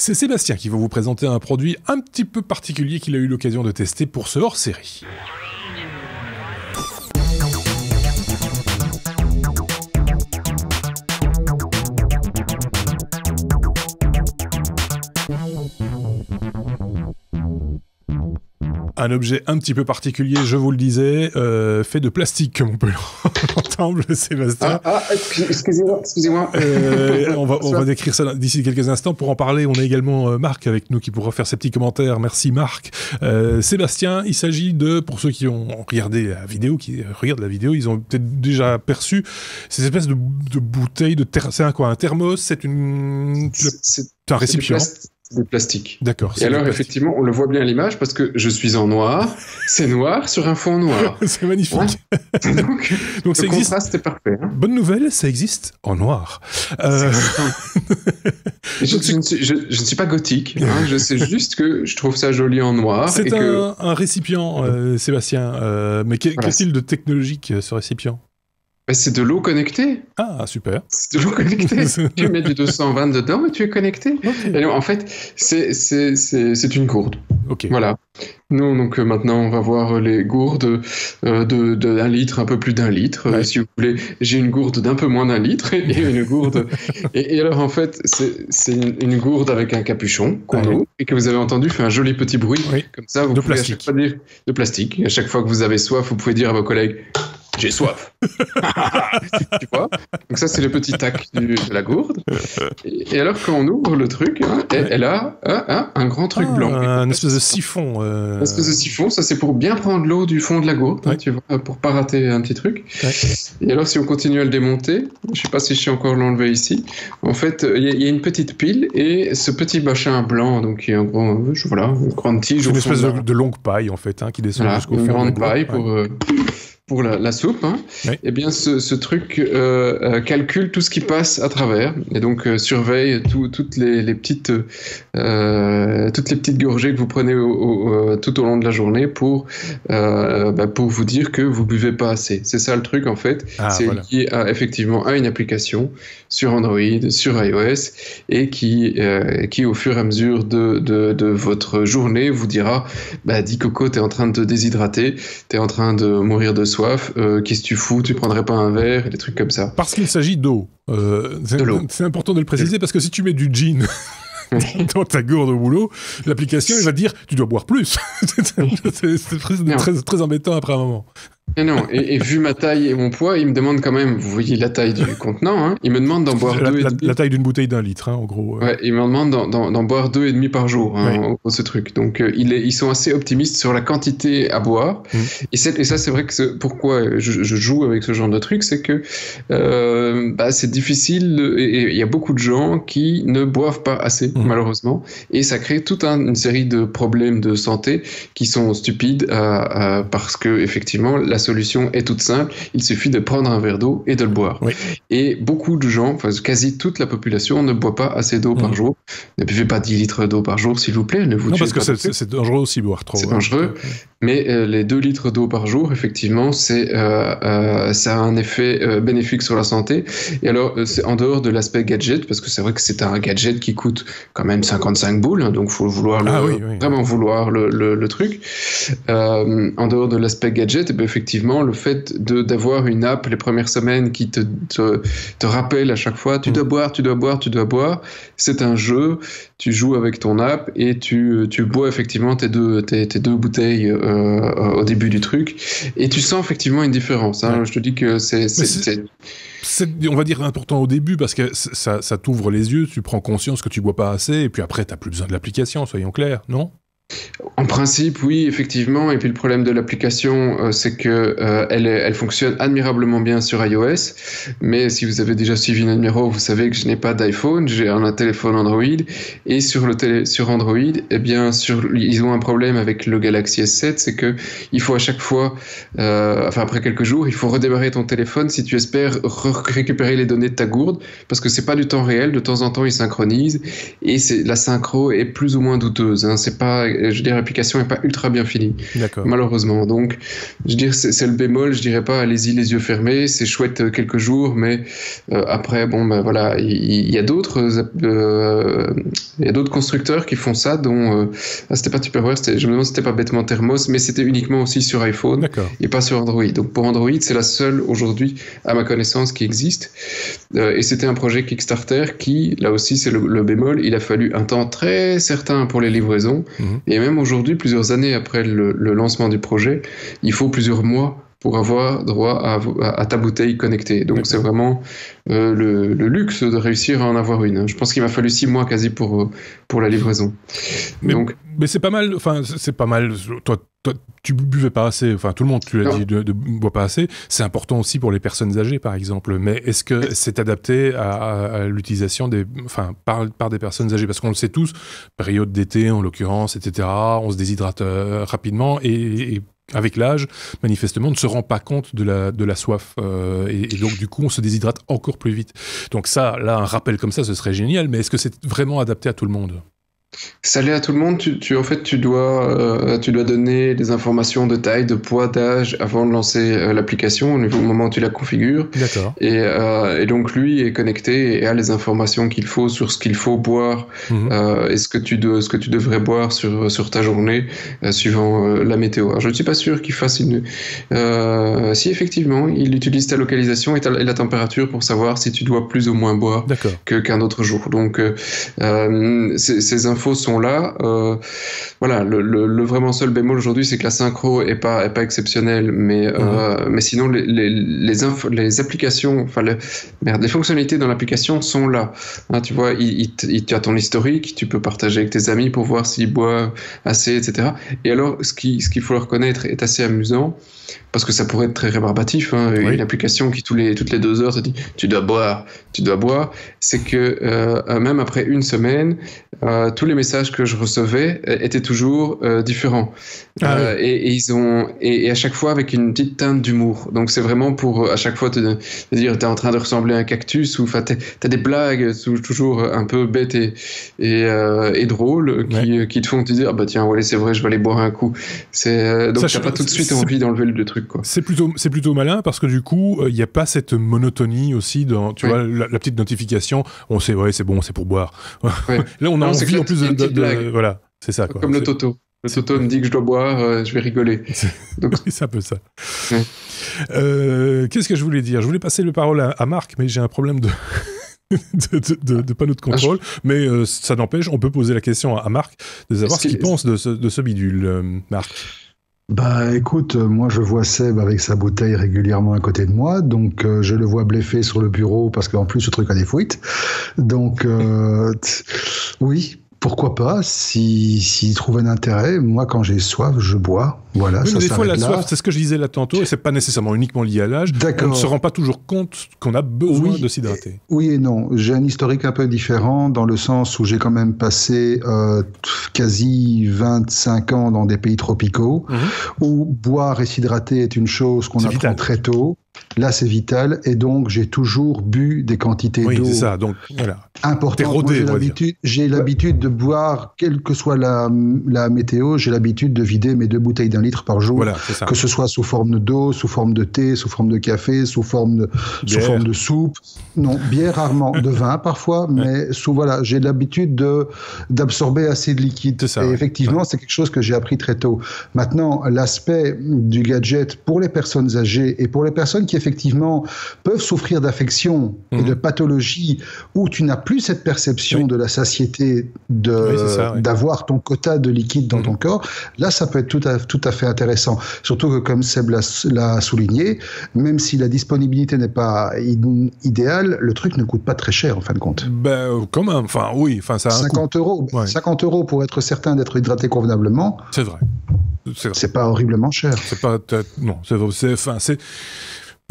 C'est Sébastien qui va vous présenter un produit un petit peu particulier qu'il a eu l'occasion de tester pour ce hors-série. Un objet un petit peu particulier, je vous le disais, fait de plastique, comme on peut l'entendre, Sébastien. Excusez-moi. On va décrire ça d'ici quelques instants. Pour en parler, on a également Marc avec nous qui pourra faire ses petits commentaires. Merci Marc. Sébastien, il s'agit de, pour ceux qui ont regardé la vidéo, qui regardent la vidéo, ils ont peut-être déjà perçu ces espèces de bouteilles de c'est un quoi, un thermos, c'est un récipient. De plastique. D'accord. Et alors, effectivement, on le voit bien à l'image parce que je suis en noir, c'est noir sur un fond noir. C'est magnifique. Hein donc le contraste est parfait. Hein. Bonne nouvelle, ça existe en noir. Je ne suis pas gothique, hein, je sais juste que je trouve ça joli en noir. C'est un récipient, Sébastien. Mais qu'est-il de technologique, ce récipient ? C'est de l'eau connectée. Ah, super. C'est de l'eau connectée. Tu mets du 220 dedans et tu es connecté. Okay. Et donc, en fait, c'est une gourde. Ok. Voilà. Nous, donc maintenant, on va voir les gourdes d'un litre, un peu plus d'un litre. Ouais. Si vous voulez, j'ai une gourde d'un peu moins d'un litre et une gourde. et alors, en fait, c'est une gourde avec un capuchon qu'on ouvre et que vous avez entendu fait un joli petit bruit. Oui. Comme ça, vous pouvez à chaque fois dire de plastique. À chaque fois que vous avez soif, vous pouvez dire à vos collègues. J'ai soif. Tu vois ? Donc ça, c'est le petit tac de la gourde. Et alors, quand on ouvre le truc, elle a un grand truc blanc. Un espèce de siphon. Un espèce de siphon, ça c'est pour bien prendre l'eau du fond de la gourde, tu vois, pour pas rater un petit truc. Ouais. Et alors, si on continue à le démonter, je sais pas si je sais encore l'enlever ici, en fait, il y a une petite pile et ce petit machin blanc, donc qui est un gros, voilà, une grande tige. C'est une espèce de longue paille, en fait, qui descend jusqu'au fond. Une grande paille pour la soupe, eh bien ce truc calcule tout ce qui passe à travers et donc surveille toutes les petites gorgées que vous prenez tout au long de la journée pour vous dire que vous buvez pas assez. C'est ça le truc en fait. C'est lié effectivement à une application sur Android, sur iOS et qui au fur et à mesure de votre journée vous dira dis Coco, t'es en train de te déshydrater, t'es en train de mourir de soif. Qu'est-ce que tu fous ? Tu prendrais pas un verre ? Des trucs comme ça. Parce qu'il s'agit d'eau. C'est important de le préciser parce que si tu mets du gin dans ta gourde au boulot, l'application elle va te dire tu dois boire plus. C'est très embêtant après un moment. Non, et vu ma taille et mon poids, il me demande quand même, vous voyez la taille du contenant, il me demande d'en boire 2,5. La taille d'une bouteille d'un litre, en gros. Ouais, il me demande d'en boire 2,5 par jour, en gros, ce truc. Donc, ils sont assez optimistes sur la quantité à boire. Et ça, c'est vrai que pourquoi je joue avec ce genre de truc, c'est que c'est difficile, et il y a beaucoup de gens qui ne boivent pas assez, malheureusement, et ça crée toute une série de problèmes de santé qui sont stupides, parce que, effectivement, la solution est toute simple, il suffit de prendre un verre d'eau et de le boire. Oui. Et beaucoup de gens, quasi toute la population ne boit pas assez d'eau par jour. Ne buvez pas 10 litres d'eau par jour, s'il vous plaît. Ne vous non, parce que c'est dangereux aussi boire trop. C'est dangereux, mais les 2 litres d'eau par jour, effectivement, ça a un effet bénéfique sur la santé. Et alors, c'est en dehors de l'aspect gadget, parce que c'est vrai que c'est un gadget qui coûte quand même 55 boules, donc il faut vouloir vraiment vouloir le truc. En dehors de l'aspect gadget, effectivement, le fait d'avoir une app les premières semaines qui te rappelle à chaque fois tu dois boire, c'est un jeu, tu joues avec ton app et tu bois effectivement tes deux bouteilles au début du truc et tu sens effectivement une différence. Je te dis que c'est on va dire important au début parce que ça t'ouvre les yeux, tu prends conscience que tu bois pas assez et puis après t'as plus besoin de l'application, soyons clairs, non ? En principe, oui, effectivement. Et puis le problème de l'application, c'est que elle fonctionne admirablement bien sur iOS. Mais si vous avez déjà suivi notre numéro, vous savez que je n'ai pas d'iPhone, j'ai un téléphone Android. Et sur Android, eh bien, ils ont un problème avec le Galaxy S7, c'est que il faut à chaque fois, après quelques jours, il faut redémarrer ton téléphone si tu espères récupérer les données de ta gourde, parce que c'est pas du temps réel. De temps en temps, ils synchronisent et la synchro est plus ou moins douteuse. C'est pas je veux dire, l'application n'est pas ultra bien finie. D'accord. Malheureusement. Donc, je veux dire, c'est le bémol. Je dirais pas, allez-y les yeux fermés. C'est chouette quelques jours, mais après, bon, ben voilà, il y a d'autres constructeurs qui font ça, dont c'était pas Tupperware, je me demande si c'était pas bêtement Thermos, mais c'était uniquement aussi sur iPhone. D'accord. Et pas sur Android. Donc pour Android, c'est la seule aujourd'hui, à ma connaissance, qui existe. Et c'était un projet Kickstarter qui, là aussi, c'est le bémol, il a fallu un temps très certain pour les livraisons. Et même aujourd'hui, plusieurs années après le lancement du projet, il faut plusieurs mois pour avoir droit à ta bouteille connectée. Donc c'est vraiment le luxe de réussir à en avoir une. Je pense qu'il m'a fallu 6 mois quasi pour la livraison. Mais c'est pas mal, enfin c'est pas mal, toi tu buvais pas assez, enfin tout le monde, tu l'as dit, ne boit pas assez, c'est important aussi pour les personnes âgées par exemple, mais est-ce que c'est adapté à l'utilisation par des personnes âgées, parce qu'on le sait tous, période d'été en l'occurrence, etc., on se déshydrate rapidement et avec l'âge, manifestement, on ne se rend pas compte de la soif. Et donc, du coup, on se déshydrate encore plus vite. Donc ça, là, un rappel comme ça, ce serait génial. Mais est-ce que c'est vraiment adapté à tout le monde ? Ça l'est à tout le monde. En fait, tu dois donner des informations de taille, de poids, d'âge avant de lancer l'application au moment où tu la configures. D'accord. Et donc lui est connecté et a les informations qu'il faut sur ce qu'il faut boire et ce que tu devrais boire sur ta journée suivant la météo. Alors, je ne suis pas sûr qu'il fasse si effectivement il utilise ta localisation et la température pour savoir si tu dois plus ou moins boire qu'un autre jour. Donc ces infos sont là. Voilà, le vraiment seul bémol aujourd'hui, c'est que la synchro est pas exceptionnelle, mais sinon les applications, les fonctionnalités dans l'application sont là. Hein, tu vois, tu as ton historique, tu peux partager avec tes amis pour voir s'ils boivent assez, etc. Et alors, ce qu'il faut reconnaître est assez amusant, parce que ça pourrait être très rébarbatif, hein, une application qui toutes les 2 heures te dit tu dois boire, c'est que même après une semaine, tous les messages que je recevais étaient toujours différents. Et à chaque fois avec une petite teinte d'humour. Donc c'est vraiment pour à chaque fois te dire t'es en train de ressembler à un cactus, ou t'as des blagues toujours un peu bêtes et drôles qui te font te dire tiens c'est vrai, je vais aller boire un coup. Donc t'as pas tout de suite envie d'enlever le truc, quoi. C'est plutôt malin, parce que du coup il n'y a pas cette monotonie aussi dans vois la petite notification, on sait c'est bon, c'est pour boire. Là on a envie en plus de voilà, c'est ça, quoi. Comme le Toto. Le Toto me dit que je dois boire, je vais rigoler. Donc... c'est un peu ça. Qu'est-ce que je voulais dire ? Je voulais passer la parole à Marc, mais j'ai un problème de panneau de contrôle. Mais ça n'empêche, on peut poser la question à Marc, de savoir ce qu'il pense de ce bidule, Marc. Bah écoute, moi je vois Seb avec sa bouteille régulièrement à côté de moi, donc je le vois bleffer sur le bureau parce qu'en plus ce truc a des fuites. Donc oui. Pourquoi pas, s'il trouve un intérêt. Moi, quand j'ai soif, je bois. Voilà, oui, ça mais des fois, la là. soif, c'est ce que je disais là tantôt, et c'est pas nécessairement uniquement lié à l'âge. D'accord. On ne se rend pas toujours compte qu'on a besoin de s'hydrater. Oui et non. J'ai un historique un peu différent, dans le sens où j'ai quand même passé quasi 25 ans dans des pays tropicaux, où boire et s'hydrater est une chose qu'on apprend vital. Très tôt. Là, c'est vital, et donc j'ai toujours bu des quantités d'eau. Oui, c'est ça. Donc voilà. Important. Rodé, j'ai l'habitude de boire, quelle que soit la météo, j'ai l'habitude de vider mes 2 bouteilles d'1 litre par jour, voilà, c'est ça. Que ce soit sous forme d'eau, sous forme de thé, sous forme de café, sous forme de soupe. Non, bière rarement, de vin parfois, mais voilà, j'ai l'habitude d'absorber assez de liquide. C'est ça, et effectivement, c'est quelque chose que j'ai appris très tôt. Maintenant, l'aspect du gadget pour les personnes âgées et pour les personnes qui effectivement peuvent souffrir d'affections et de pathologies où tu n'as plus cette perception de la satiété d'avoir ton quota de liquide dans ton corps, là ça peut être tout à fait intéressant. Surtout que comme Seb l'a souligné, même si la disponibilité n'est pas idéale, le truc ne coûte pas très cher en fin de compte. Ben quand même, ça a 50 euros. 50 euros pour être certain d'être hydraté convenablement. C'est vrai. C'est pas horriblement cher. C'est pas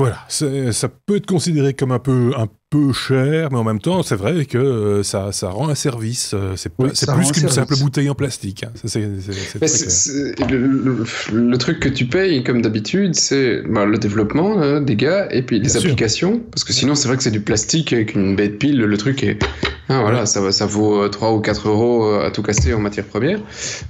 voilà, ça peut être considéré comme un peu cher, mais en même temps, c'est vrai que ça rend un service. C'est plus qu'une simple bouteille en plastique. Hein. Le truc que tu payes, comme d'habitude, c'est le développement des gars et puis les applications. Parce que sinon, c'est vrai que c'est du plastique avec une bête pile. Le truc est Hein, voilà, ça vaut 3 ou 4 euros à tout casser en matière première,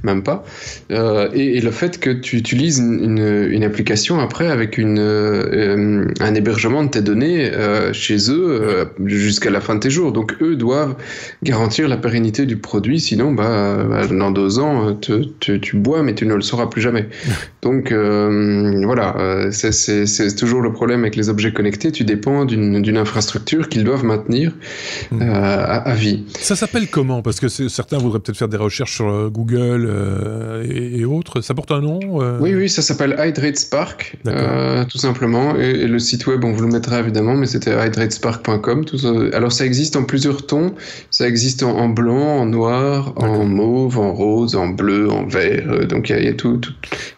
même pas. Et le fait que tu utilises une application après avec un hébergement de tes données chez eux jusqu'à la fin de tes jours. Donc eux doivent garantir la pérennité du produit, sinon dans 2 ans tu bois mais tu ne le sauras plus jamais. Donc voilà, c'est toujours le problème avec les objets connectés, tu dépends d'une infrastructure qu'ils doivent maintenir à vie. Ça s'appelle comment? Parce que certains voudraient peut-être faire des recherches sur Google et autres. Ça porte un nom Oui, ça s'appelle Hydrate Spark, tout simplement. Et le site web, on vous le mettra évidemment, mais c'était hydratespark.com. Alors ça existe en plusieurs tons. Ça existe en blanc, en noir, en mauve, en rose, en bleu, en vert. Donc il y a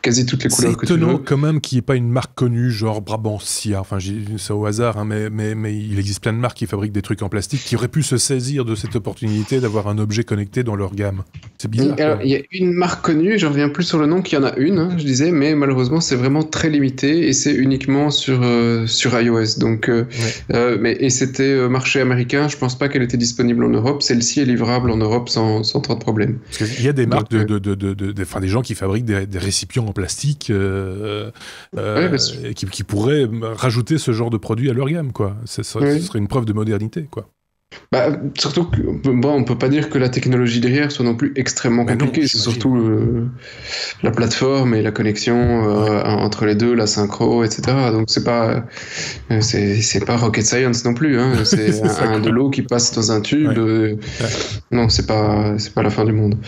quasi toutes les couleurs que tu veux. C'est étonnant quand même qu'il n'y ait pas une marque connue, genre Brabantia. Enfin, j'ai dit ça au hasard, hein, mais il existe plein de marques qui fabriquent des trucs en plastique qui auraient pu se saisir de cette opportunité d'avoir un objet connecté dans leur gamme. C'est bizarre. Alors, il y a une marque connue, j'en reviens plus sur le nom, qu'il y en a une, hein, je disais, mais malheureusement c'est vraiment très limité et c'est uniquement sur iOS. Donc, et c'était marché américain, je pense pas qu'elle était disponible en Europe. Celle-ci est livrable en Europe sans trop de problème. Parce qu'il y a des marques, des gens qui fabriquent des récipients en plastique qui pourraient rajouter ce genre de produit à leur gamme, quoi. Ce serait une preuve de modernité, quoi. Surtout que on peut pas dire que la technologie derrière soit non plus extrêmement compliquée. C'est surtout la plateforme et la connexion entre les deux, la synchro, etc. Donc c'est pas rocket science non plus. Hein. C'est de l'eau qui passe dans un tube. Non, c'est pas la fin du monde.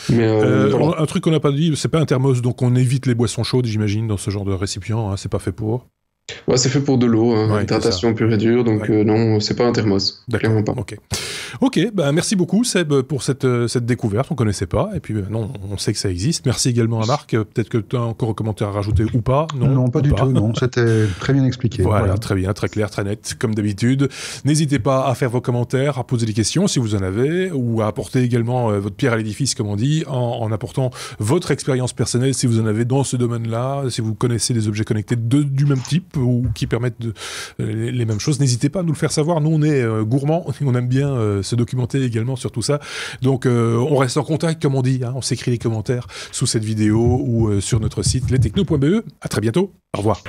Mais un truc qu'on n'a pas dit, c'est pas un thermos, donc on évite les boissons chaudes, j'imagine, dans ce genre de récipient. Hein, c'est pas fait pour. Ouais, c'est fait pour de l'eau, hydratation pure et dure, donc non, c'est pas un thermos, clairement pas. Ok, merci beaucoup Seb pour cette découverte, on connaissait pas, et puis non, on sait que ça existe. Merci également à Marc, peut-être que tu as encore un commentaire à rajouter ou pas. Non, pas du tout, non, c'était très bien expliqué. Voilà, très bien, très clair, très net, comme d'habitude. N'hésitez pas à faire vos commentaires, à poser des questions si vous en avez, ou à apporter également votre pierre à l'édifice, comme on dit, en apportant votre expérience personnelle si vous en avez dans ce domaine-là, si vous connaissez des objets connectés du même type, ou qui permettent les mêmes choses. N'hésitez pas à nous le faire savoir. Nous, on est gourmands, on aime bien se documenter également sur tout ça. Donc, on reste en contact, comme on dit. Hein, on s'écrit les commentaires sous cette vidéo ou sur notre site lestechno.be. À très bientôt. Au revoir.